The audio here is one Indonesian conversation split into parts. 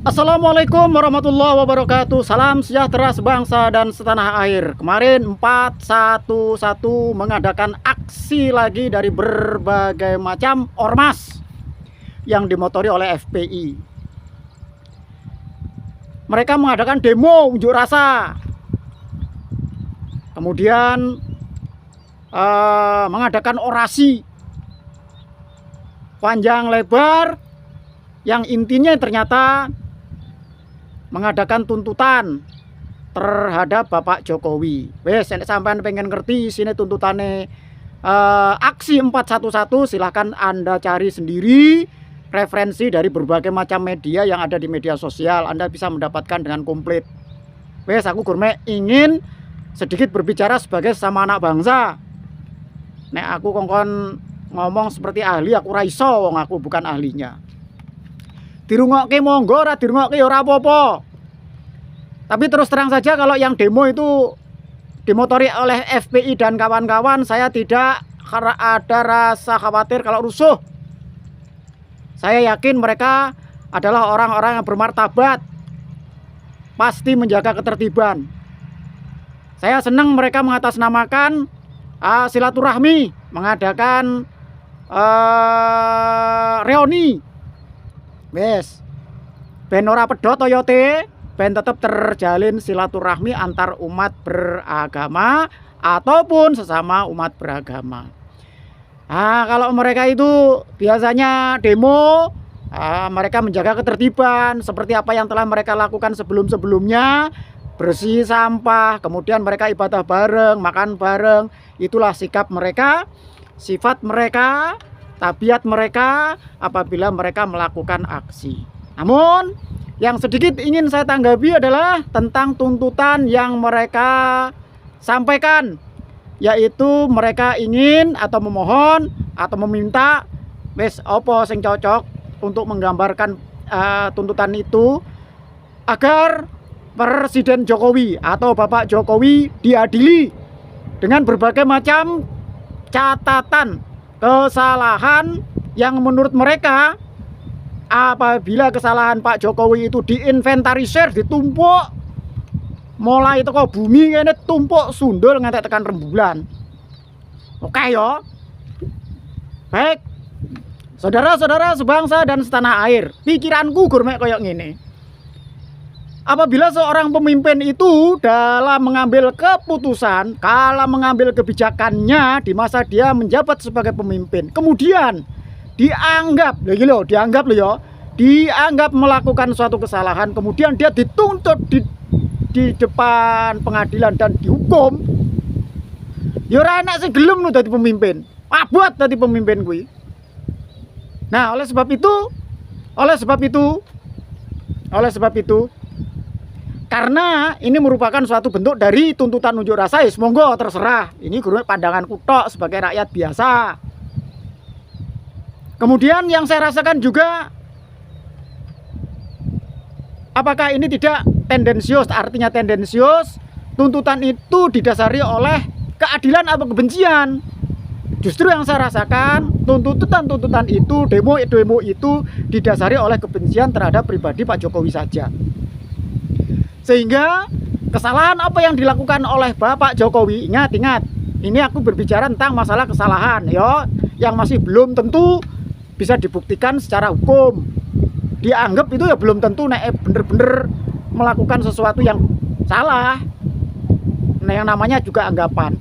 Assalamualaikum warahmatullahi wabarakatuh. Salam sejahtera sebangsa dan setanah air. Kemarin 411 mengadakan aksi lagi dari berbagai macam ormas yang dimotori oleh FPI. Mereka mengadakan demo unjuk rasa, kemudian mengadakan orasi panjang lebar yang intinya ternyata mengadakan tuntutan terhadap Bapak Jokowi. Wes, sampean pengen ngerti sini tuntutannya aksi 411, silahkan Anda cari sendiri referensi dari berbagai macam media yang ada di media sosial. Anda bisa mendapatkan dengan komplit. Wes, aku Gurme ingin sedikit berbicara sebagai sama anak bangsa. Nek aku kongkon ngomong seperti ahli, aku raiso wong aku bukan ahlinya. Dirungokke monggo, ora dirungokke ya ora apa-apa. Tapi terus terang saja kalau yang demo itu dimotori oleh FPI dan kawan-kawan, saya tidak ada rasa khawatir kalau rusuh. Saya yakin mereka adalah orang-orang yang bermartabat, pasti menjaga ketertiban. Saya senang mereka mengatasnamakan silaturahmi, mengadakan reuni. Wes, ben ora pedhot toyote, ben tetap terjalin silaturahmi antar umat beragama ataupun sesama umat beragama. Kalau mereka itu biasanya demo, mereka menjaga ketertiban seperti apa yang telah mereka lakukan sebelum-sebelumnya, bersih sampah, kemudian mereka ibadah bareng, makan bareng. Itulah sikap mereka, sifat mereka, tabiat mereka apabila mereka melakukan aksi. Namun yang sedikit ingin saya tanggapi adalah tentang tuntutan yang mereka sampaikan, yaitu mereka ingin atau memohon atau meminta wes opo sing cocok untuk menggambarkan tuntutan itu agar Presiden Jokowi atau Bapak Jokowi diadili dengan berbagai macam catatan kesalahan yang menurut mereka apabila kesalahan Pak Jokowi itu diinventarisir, ditumpuk mulai teko bumi kene tumpuk sundul nganti tekan rembulan. Oke ya. Baik. Saudara-saudara sebangsa dan setanah air, pikiranku gurmek koyok ngene. Apabila seorang pemimpin itu dalam mengambil keputusan, kala mengambil kebijakannya di masa dia menjabat sebagai pemimpin, kemudian dianggap melakukan suatu kesalahan, kemudian dia dituntut di depan pengadilan dan dihukum, ya ora enak sing gelem dadi pemimpin. Abot dadi pemimpin kuwi. Nah, oleh sebab itu karena ini merupakan suatu bentuk dari tuntutan unjuk rasa, ya monggo terserah. Ini guru pandangan kutok sebagai rakyat biasa. Kemudian yang saya rasakan juga, apakah ini tidak tendensius? Artinya tendensius, tuntutan itu didasari oleh keadilan atau kebencian. Justru yang saya rasakan, tuntutan itu, demo itu didasari oleh kebencian terhadap pribadi Pak Jokowi saja. Sehingga kesalahan apa yang dilakukan oleh Bapak Jokowi, ingat, ini aku berbicara tentang masalah kesalahan ya, yang masih belum tentu bisa dibuktikan secara hukum. Dianggap itu ya belum tentu bener-bener melakukan sesuatu yang salah. Nah, yang namanya juga anggapan.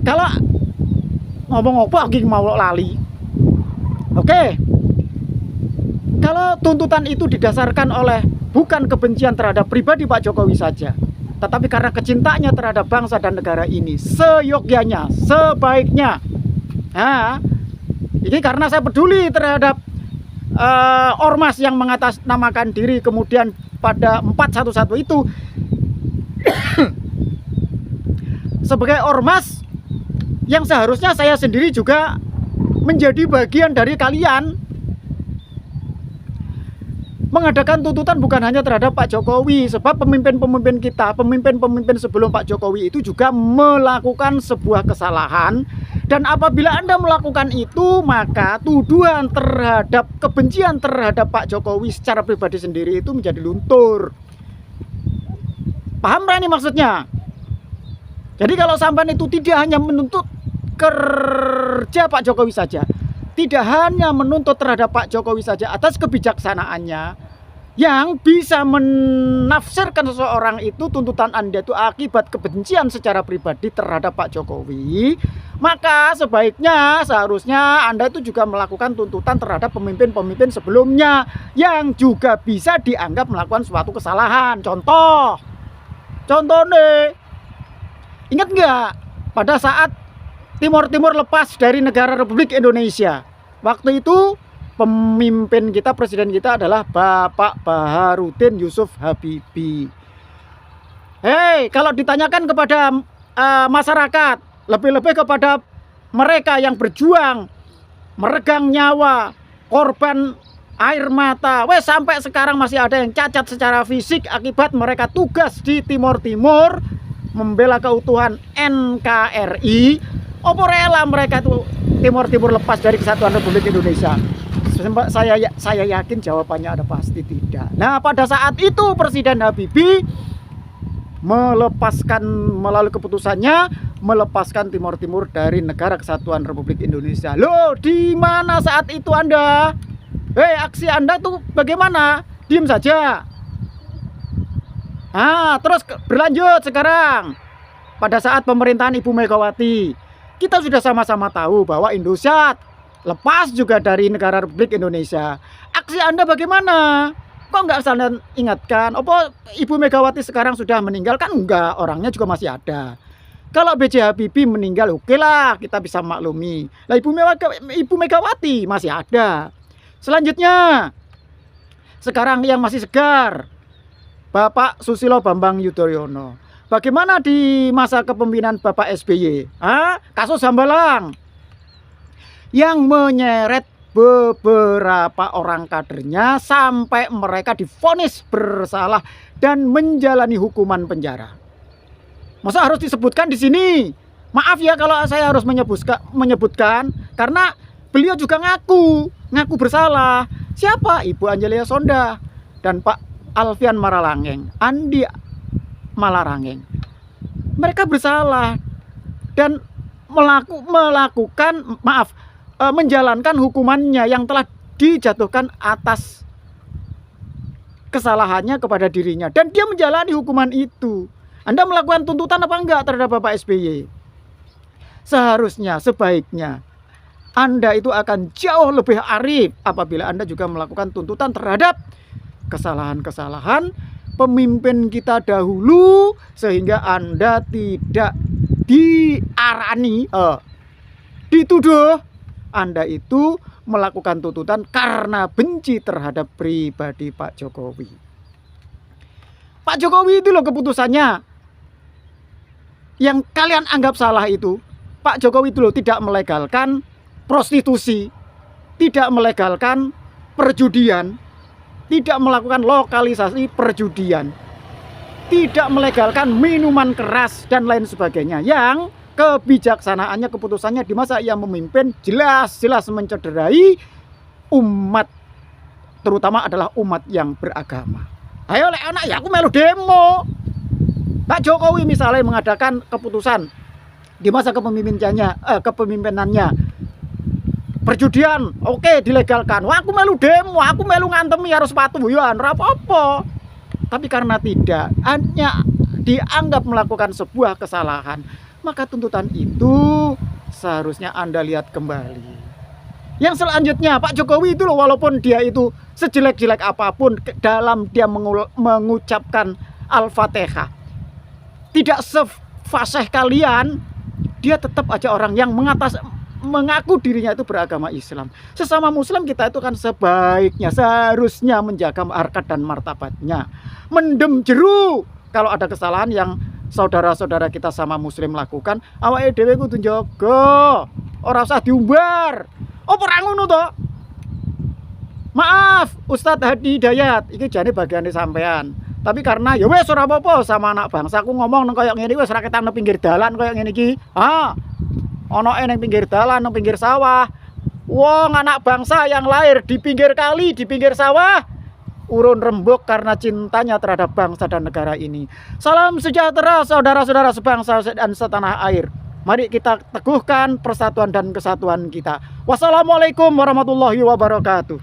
Kalau ngomong apa lagi mau lali. Oke. Kalau tuntutan itu didasarkan oleh bukan kebencian terhadap pribadi Pak Jokowi saja, tetapi karena kecintaannya terhadap bangsa dan negara ini, seyogyanya, sebaiknya. Ini karena saya peduli terhadap ormas yang mengatasnamakan diri kemudian pada 411 itu sebagai ormas yang seharusnya saya sendiri juga menjadi bagian dari kalian. Mengadakan tuntutan bukan hanya terhadap Pak Jokowi, sebab pemimpin-pemimpin kita, pemimpin-pemimpin sebelum Pak Jokowi itu juga melakukan sebuah kesalahan Dan apabila Anda melakukan itu, maka tuduhan terhadap kebencian terhadap Pak Jokowi secara pribadi sendiri itu menjadi luntur. Paham gak ini maksudnya? Jadi kalau sampean itu tidak hanya menuntut kerja Pak Jokowi saja, tidak hanya menuntut terhadap Pak Jokowi saja atas kebijaksanaannya, yang bisa menafsirkan seseorang itu tuntutan Anda itu akibat kebencian secara pribadi terhadap Pak Jokowi, maka seharusnya Anda itu juga melakukan tuntutan terhadap pemimpin-pemimpin sebelumnya yang juga bisa dianggap melakukan suatu kesalahan. Contoh nih, ingat nggak pada saat Timur lepas dari negara Republik Indonesia, waktu itu pemimpin kita, presiden kita adalah Bapak Baharudin Yusuf Habibie. Kalau ditanyakan kepada masyarakat, lebih-lebih kepada mereka yang berjuang, meregang nyawa, korban air mata, sampai sekarang masih ada yang cacat secara fisik akibat mereka tugas di Timur membela keutuhan NKRI. Apa rela mereka itu Timur lepas dari kesatuan Republik Indonesia? Saya yakin jawabannya ada pasti tidak. Nah, pada saat itu Presiden Habibie melalui keputusannya melepaskan Timur dari negara kesatuan Republik Indonesia. Loh, di mana saat itu Anda? Aksi Anda tuh bagaimana? Diam saja. Terus berlanjut sekarang. Pada saat pemerintahan Ibu Megawati, kita sudah sama-sama tahu bahwa Indosiat lepas juga dari negara Republik Indonesia. Aksi Anda bagaimana? Kok nggak saling ingatkan? Apa Ibu Megawati sekarang sudah meninggal? Kan enggak, orangnya juga masih ada. Kalau B.J. Habibie meninggal, oke lah, kita bisa maklumi. Lah Ibu Megawati masih ada. Selanjutnya, sekarang yang masih segar, Bapak Susilo Bambang Yudhoyono. Bagaimana di masa kepemimpinan Bapak SBY? Kasus Hambalang yang menyeret beberapa orang kadernya sampai mereka divonis bersalah dan menjalani hukuman penjara. Masa harus disebutkan di sini? Maaf ya kalau saya harus menyebutkan karena beliau juga ngaku bersalah. Siapa? Ibu Angelia Sonda dan Pak Alfian Maralangeng, Andi Malarangeng. Mereka bersalah dan menjalankan hukumannya yang telah dijatuhkan atas kesalahannya kepada dirinya, dan dia menjalani hukuman itu. Anda melakukan tuntutan apa enggak terhadap Bapak SBY? Sebaiknya Anda itu akan jauh lebih arif apabila Anda juga melakukan tuntutan terhadap kesalahan-kesalahan pemimpin kita dahulu, sehingga Anda tidak dituduh Anda itu melakukan tuntutan karena benci terhadap pribadi Pak Jokowi. Pak Jokowi itu loh keputusannya yang kalian anggap salah itu. Pak Jokowi itu loh tidak melegalkan prostitusi, tidak melegalkan perjudian, tidak melakukan lokalisasi perjudian, tidak melegalkan minuman keras dan lain sebagainya, yang kebijaksanaannya, keputusannya di masa ia memimpin jelas-jelas mencederai umat, terutama adalah umat yang beragama. Ayo anak ya, aku melu demo. Pak Jokowi misalnya mengadakan keputusan di masa kepemimpinannya perjudian, oke, dilegalkan. Wah, aku melu demo, aku melu ngantemi harus sepatu ya, ora apa-apa. Tapi karena tidak hanya dianggap melakukan sebuah kesalahan, maka tuntutan itu seharusnya Anda lihat kembali. Yang selanjutnya, Pak Jokowi itu loh, walaupun dia itu sejelek-jelek apapun dalam dia mengucapkan Al-Fatihah, tidak sefasih kalian, dia tetap aja orang yang mengaku dirinya itu beragama Islam. Sesama Muslim kita itu kan seharusnya menjaga harkat dan martabatnya, mendem jeru kalau ada kesalahan yang saudara-saudara kita sama Muslim lakukan. Awake dhewe kudu njaga, ora usah diumbar. Apa ora ngono to? Maaf Ustadz Hadi Hidayat, iki jane bagiane sampean. Tapi karena ya wis ora apa-apa sama anak bangsa, aku ngomong nang koyo ngene wis ora ketang nang pinggir dalan koyo ngene iki. Ono ning pinggir dalan, ning pinggir sawah. Wong anak bangsa yang lahir di pinggir kali, di pinggir sawah, urun rembuk karena cintanya terhadap bangsa dan negara ini. Salam sejahtera saudara-saudara sebangsa dan setanah air. Mari kita teguhkan persatuan dan kesatuan kita. Wassalamualaikum warahmatullahi wabarakatuh.